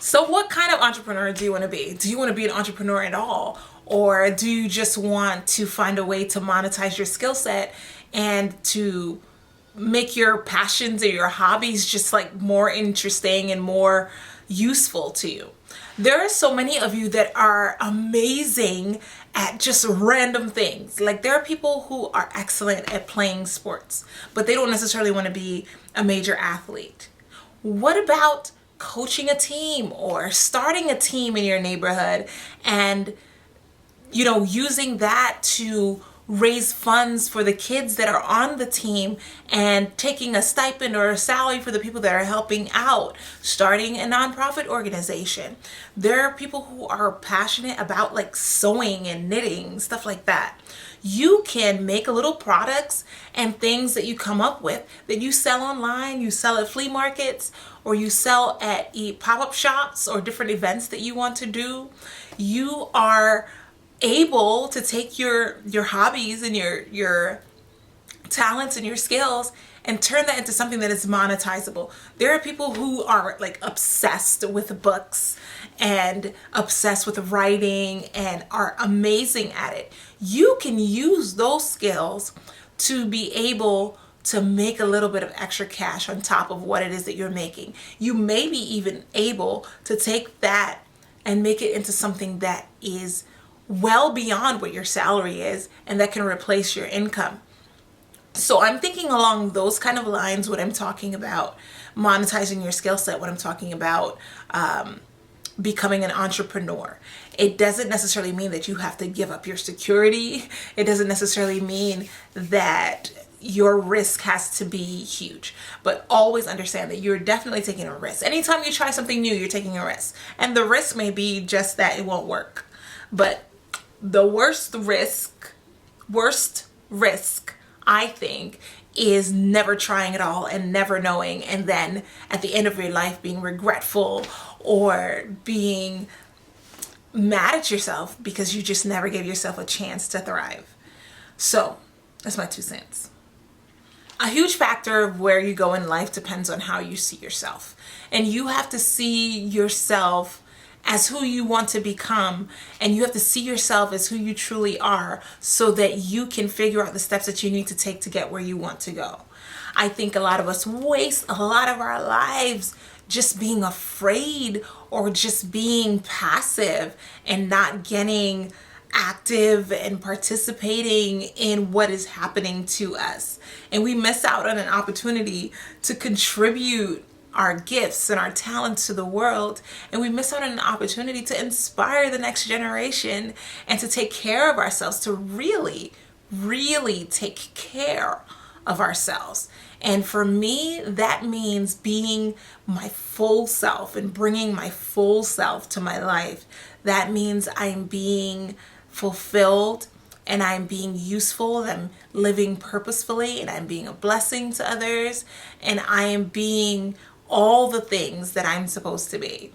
So what kind of entrepreneur do you want to be? Do you want to be an entrepreneur at all? Or do you just want to find a way to monetize your skill set and to make your passions or your hobbies just like more interesting and more useful to you? There are so many of you that are amazing at just random things. Like there are people who are excellent at playing sports, but they don't necessarily want to be a major athlete. What about coaching a team or starting a team in your neighborhood and using that to raise funds for the kids that are on the team and taking a stipend or a salary for the people that are helping out, starting a nonprofit organization. There are people who are passionate about like sewing and knitting, stuff like that. You can make little products and things that you come up with that you sell online, you sell at flea markets, or you sell at pop-up shops or different events that you want to do. You are able to take your hobbies and your talents and your skills and turn that into something that is monetizable. There are people who are like obsessed with books and obsessed with writing and are amazing at it. You can use those skills to be able to make a little bit of extra cash on top of what it is that you're making. You may be even able to take that and make it into something that is well beyond what your salary is and that can replace your income. So I'm thinking along those kind of lines when I'm talking about monetizing your skill set, when I'm talking about becoming an entrepreneur. It doesn't necessarily mean that you have to give up your security. It doesn't necessarily mean that your risk has to be huge, but always understand that you're definitely taking a risk. Anytime you try something new, you're taking a risk, and the risk may be just that it won't work. But the worst risk, I think, is never trying at all and never knowing, and then at the end of your life being regretful or being mad at yourself because you just never gave yourself a chance to thrive. So that's my 2 cents. A huge factor of where you go in life depends on how you see yourself, and you have to see yourself as who you want to become, and you have to see yourself as who you truly are so that you can figure out the steps that you need to take to get where you want to go. I think a lot of us waste a lot of our lives just being afraid or just being passive and not getting active and participating in what is happening to us. And we miss out on an opportunity to contribute our gifts and our talents to the world, and we miss out on an opportunity to inspire the next generation and to take care of ourselves, to really take care of ourselves. And for me, that means being my full self and bringing my full self to my life. That means I'm being fulfilled and I'm being useful, and I'm living purposefully, and I'm being a blessing to others, and I am being all the things that I'm supposed to be.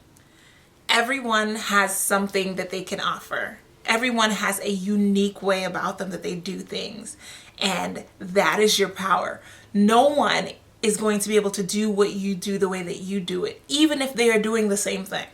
Everyone has something that they can offer. Everyone has a unique way about them that they do things, and that is your power. No one is going to be able to do what you do the way that you do it, even if they are doing the same thing.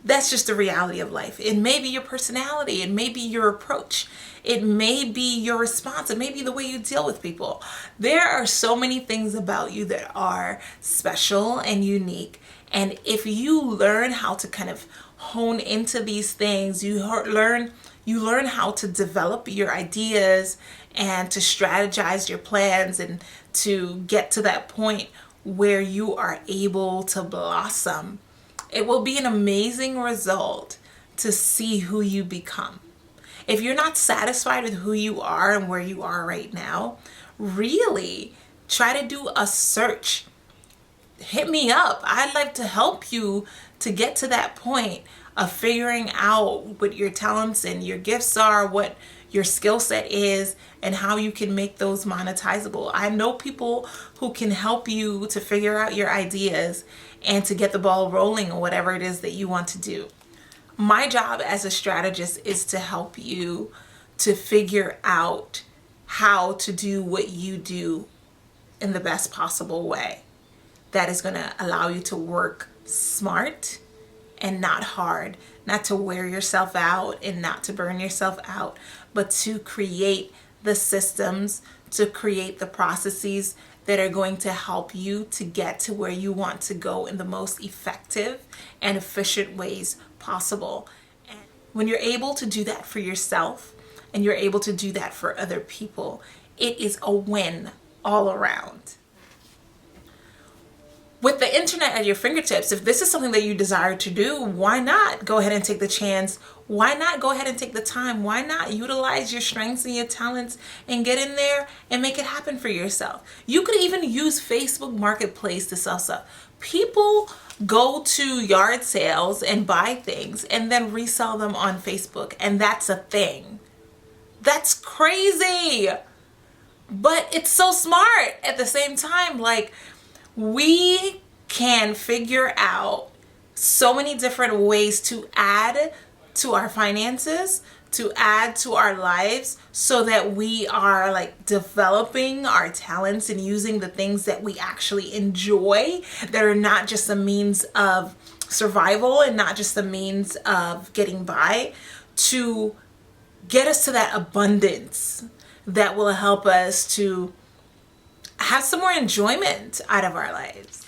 That's just the reality of life. It may be your personality, it may be your approach, it may be your response, it may be the way you deal with people. There are so many things about you that are special and unique. And if you learn how to kind of hone into these things, you learn how to develop your ideas and to strategize your plans and to get to that point where you are able to blossom. It will be an amazing result to see who you become. If you're not satisfied with who you are and where you are right now, really try to do a search. Hit me up. I'd like to help you to get to that point of figuring out what your talents and your gifts are, what your skill set is, and how you can make those monetizable. I know people who can help you to figure out your ideas and to get the ball rolling on whatever it is that you want to do. My job as a strategist is to help you to figure out how to do what you do in the best possible way that is going to allow you to work smart and not hard, not to wear yourself out and not to burn yourself out, but to create the systems, to create the processes that are going to help you to get to where you want to go in the most effective and efficient ways possible. And when you're able to do that for yourself and you're able to do that for other people, it is a win all around. With the internet at your fingertips, if this is something that you desire to do, why not go ahead and take the chance? Why not go ahead and take the time? Why not utilize your strengths and your talents and get in there and make it happen for yourself? You could even use Facebook Marketplace to sell stuff. People go to yard sales and buy things and then resell them on Facebook, and that's a thing. That's crazy. But it's so smart at the same time. Like, we can figure out so many different ways to add to our finances, to add to our lives, so that we are like developing our talents and using the things that we actually enjoy, that are not just a means of survival and not just a means of getting by, to get us to that abundance that will help us to have some more enjoyment out of our lives.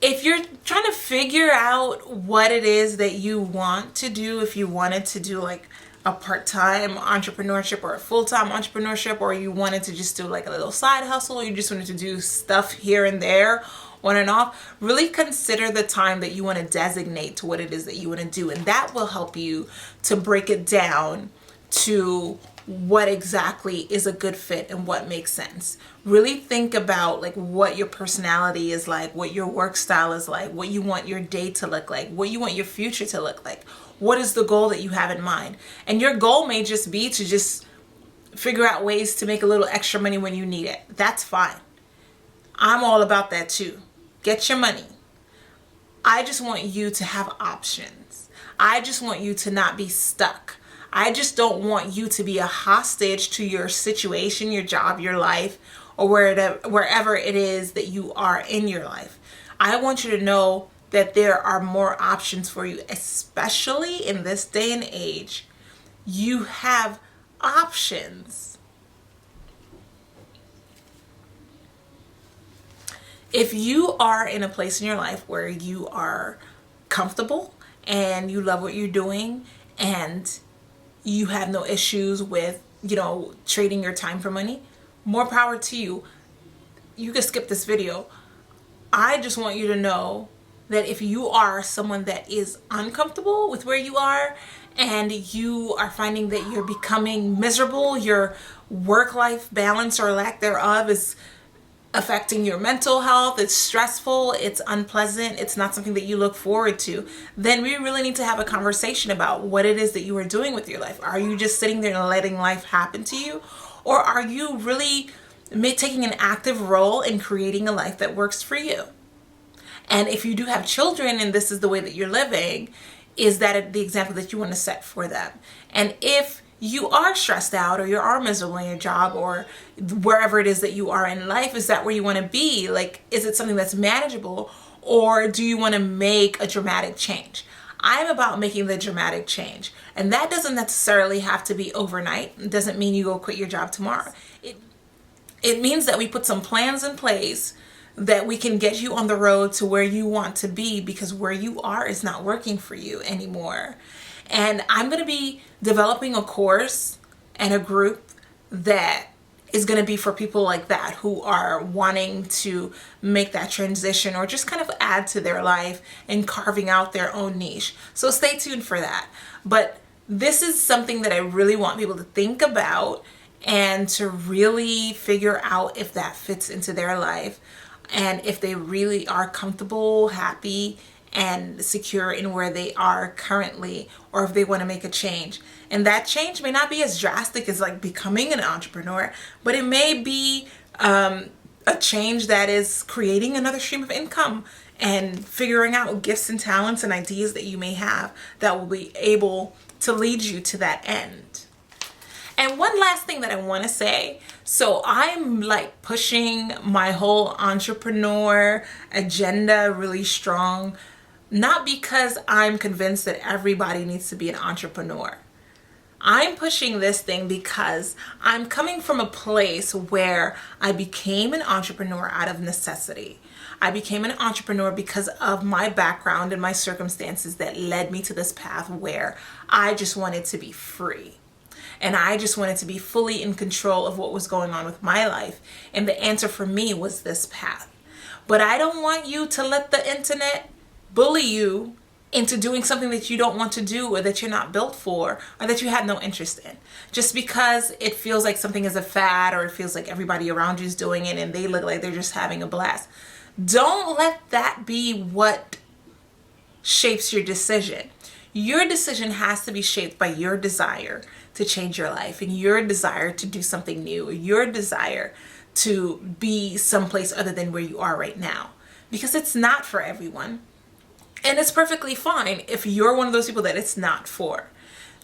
If you're trying to figure out what it is that you want to do, if you wanted to do like a part-time entrepreneurship or a full-time entrepreneurship, or you wanted to just do like a little side hustle, or you just wanted to do stuff here and there on and off, really consider the time that you want to designate to what it is that you want to do. And that will help you to break it down to what exactly is a good fit and what makes sense. Really think about like what your personality is like, what your work style is like, what you want your day to look like, what you want your future to look like. What is the goal that you have in mind? And your goal may just be to just figure out ways to make a little extra money when you need it. That's fine. I'm all about that too. Get your money. I just want you to have options. I just want you to not be stuck. I just don't want you to be a hostage to your situation, your job, your life, or wherever it is that you are in your life. I want you to know that there are more options for you, especially in this day and age. You have options. If you are in a place in your life where you are comfortable and you love what you're doing and you have no issues with, trading your time for money, more power to you. You can skip this video. I just want you to know that if you are someone that is uncomfortable with where you are and you are finding that you're becoming miserable, your work-life balance or lack thereof is affecting your mental health, it's stressful, it's unpleasant, it's not something that you look forward to, then we really need to have a conversation about what it is that you are doing with your life. Are you just sitting there and letting life happen to you? Or are you really taking an active role in creating a life that works for you? And if you do have children and this is the way that you're living, is that the example that you want to set for them? And if you are stressed out or you are miserable in your job or wherever it is that you are in life, is that where you want to be? Like, is it something that's manageable, or do you want to make a dramatic change? I'm about making the dramatic change, and that doesn't necessarily have to be overnight. It doesn't mean you go quit your job tomorrow. It means that we put some plans in place that we can get you on the road to where you want to be, because where you are is not working for you anymore. And I'm going to be developing a course and a group that is going to be for people like that, who are wanting to make that transition or just kind of add to their life and carving out their own niche. So stay tuned for that. But this is something that I really want people to think about and to really figure out if that fits into their life and if they really are comfortable, happy, and secure in where they are currently, or if they want to make a change. And that change may not be as drastic as like becoming an entrepreneur, but it may be a change that is creating another stream of income and figuring out gifts and talents and ideas that you may have that will be able to lead you to that end. And one last thing that I want to say, so I'm like pushing my whole entrepreneur agenda really strong not because I'm convinced that everybody needs to be an entrepreneur. I'm pushing this thing because I'm coming from a place where I became an entrepreneur out of necessity. I became an entrepreneur because of my background and my circumstances that led me to this path where I just wanted to be free. And I just wanted to be fully in control of what was going on with my life. And the answer for me was this path. But I don't want you to let the internet bully you into doing something that you don't want to do, or that you're not built for, or that you had no interest in. Just because it feels like something is a fad, or it feels like everybody around you is doing it and they look like they're just having a blast. Don't let that be what shapes your decision. Your decision has to be shaped by your desire to change your life, and your desire to do something new, your desire to be someplace other than where you are right now. Because it's not for everyone. And it's perfectly fine if you're one of those people that it's not for.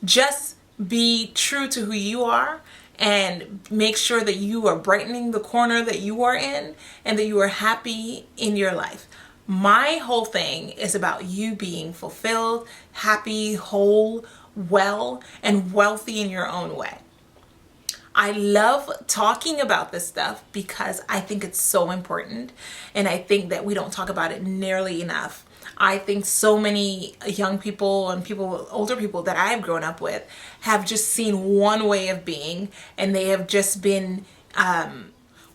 Just be true to who you are and make sure that you are brightening the corner that you are in and that you are happy in your life. My whole thing is about you being fulfilled, happy, whole, well, and wealthy in your own way. I love talking about this stuff because I think it's so important, and I think that we don't talk about it nearly enough. I think so many young people and older people that I've grown up with have just seen one way of being, and they have just been,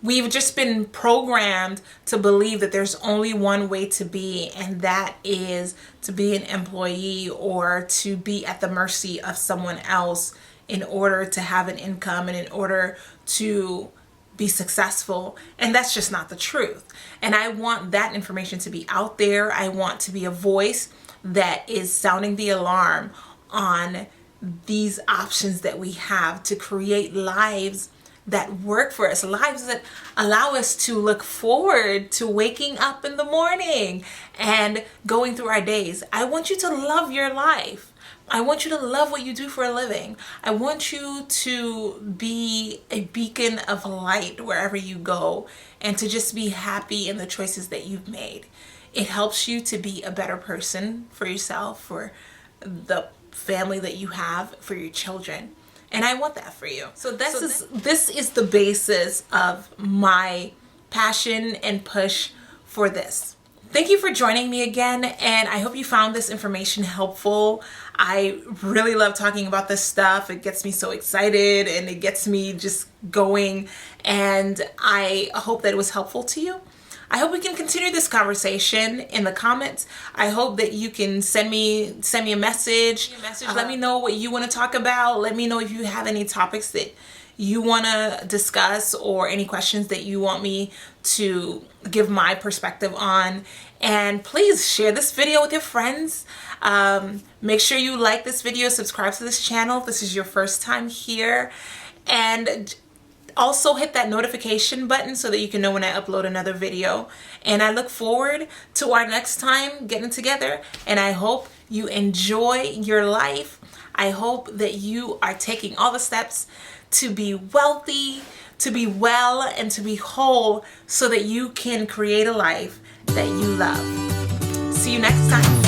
we've just been programmed to believe that there's only one way to be, and that is to be an employee or to be at the mercy of someone else in order to have an income and in order to be successful. And that's just not the truth. And I want that information to be out there. I want to be a voice that is sounding the alarm on these options that we have to create lives that work for us, lives that allow us to look forward to waking up in the morning and going through our days. I want you to love your life. I want you to love what you do for a living. I want you to be a beacon of light wherever you go, and to just be happy in the choices that you've made. It helps you to be a better person for yourself, for the family that you have, for your children. And I want that for you. So this is the basis of my passion and push for this. Thank you for joining me again, and I hope you found this information helpful. I really love talking about this stuff. It gets me so excited and it gets me just going, and I hope that it was helpful to you. I hope we can continue this conversation in the comments. I hope that you can send me a message. Let me know what you want to talk about. Let me know if you have any topics that you want to discuss, or any questions that you want me to give my perspective on. And please share this video with your friends. Make sure you like this video, subscribe to this channel if this is your first time here, and also hit that notification button so that you can know when I upload another video. And I look forward to our next time getting together, and I hope you enjoy your life. I hope that you are taking all the steps to be wealthy, to be well, and to be whole, so that you can create a life that you love. See you next time.